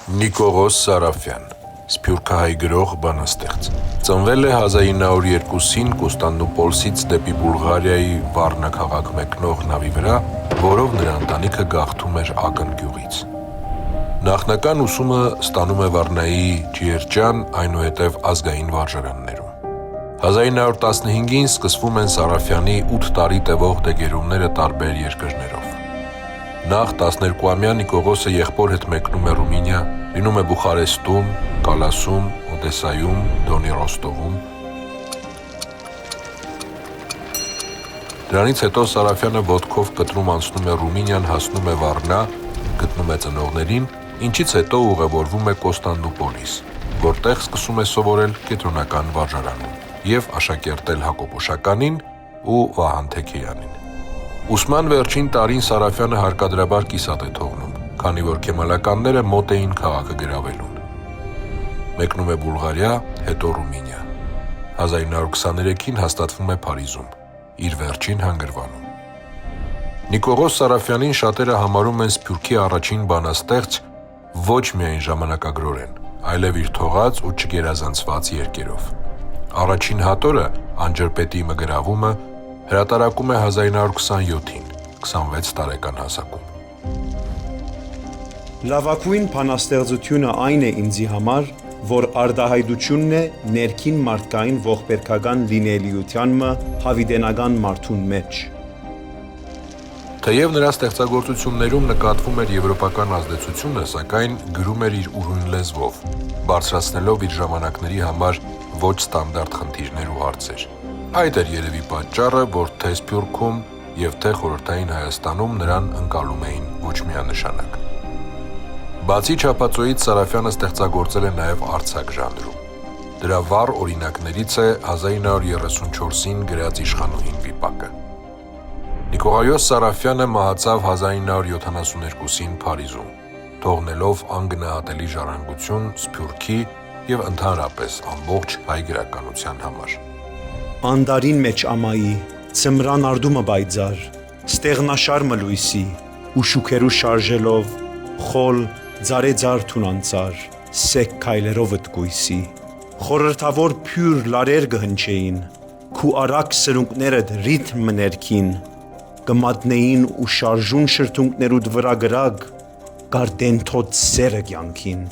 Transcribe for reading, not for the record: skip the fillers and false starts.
Նիկողոս Սարաֆյան, սփյուռքահայ գրող, բանաստեղծ։ Ծնվել է 1902-ին Կոստանդնուպոլսից դեպի Բուլղարիայի Վառնա քաղաք մեկնող նավի վրա, որով նրա ընտանիքը գաղթում էր Ակն գյուղից։ Նախնական ուսումը ստանում է Վառնայի Ջիերջան, այնուհետև ազգային վարժարաններում։ 1915-ին սկսվում են Սարաֆյանի 8 տարի տևող դեգերումները տարբեր երկրներով։ Նախ 12-ամյա Նիկողոսը եղբոր հետ մեկնում է Ռումինիա, լինում է Բուխարեստում, Կալասում, Օդեսայում, Դոնի Ռոստովում։ Դրանից հետո Սարաֆյանը ոտքով կտրում անցնում է Ռումինիան, հասնում է Վառնա, գտնում է ծնողներին, ինչից հետո ուղևորվում է Կոստանդնուպոլիս, որտեղ սկսում է սովորել կենտրոնական վարժարանում և աշակերտել Հակոբոշականին ու Վահան Թեքեյանին։ Ուսման վերջին տարին Սարաֆյանը հարկադրաբար կիսատ է թողնում, քանի որ քեմալականները մոտ էին քաղաքը գրավելուն։ Մեկնում է Բուլղարիա, հետո Ռումինիա։ 1923-ին հաստատվում է Փարիզում, իր վերջին հանգրվանում։ Նիկողոս Սարաֆյանին շատերը համարում են Սփյուռքի առաջին բանաստեղծ ոչ միայն ժամանակագրորեն, այլև իր թողած ու չգերազանցված երգերով։ Առաջին հատորը «Անջրպետի մգրավումը» հրատարակում է 1927-ին, 26 տարեկան հասակում։ Լավագույն բանաստեղծությունը այն է ինձի համար, որ արտահայտությունն է ներքին մարդկային ողբերգական լինելիությանը հավիտենական մարդուն մեջ։ Թեև նրա ստեղծագործություններում նկատվում էր եվրոպական ազդեցությունը, սակայն գրում էր իր ուրույն լեզվով, բարձրացնելով իր ժամանակների համար ոչ ստանդարտ խնդիրներ ու հարցեր։ Այդ էր երևի պատճառը, որ թե Սփյուռքում և թե խորհրդային Հայաստանում նրան ընկալում էին ոչ միանշանակ։ Բացի չափածոյից Սարաֆյանը ստեղծագործել է նաև արձակ ժանրում։ Դրա վառ օրինակներից է 1934-ին գրած Իշխանուհին վիպակը։ Նիկողոս Սարաֆյանը մահացավ 1972-ին Փարիզում, թողնելով անգնահատելի ժառանգություն Սփյուռքի և ընդհանրապես ամբողջ հայ գրականության համար։ Անդարին մեջ ամայի, ծմրան արդումը բայձար, ստեղնաշարմը լույսի, ու շուքերու շարժելով, խոլ ձարեձար թունանցար, սեք քայլերով ըտկույսի, խորհրդավոր փյուր լարեր գհնչեին, քու արակ սրունքներդ ռիթմ ներքին, կմատնեին ու շարժուն շրթունքներուդ վրա գրագ, գարդենթոտ սերը կյանքին։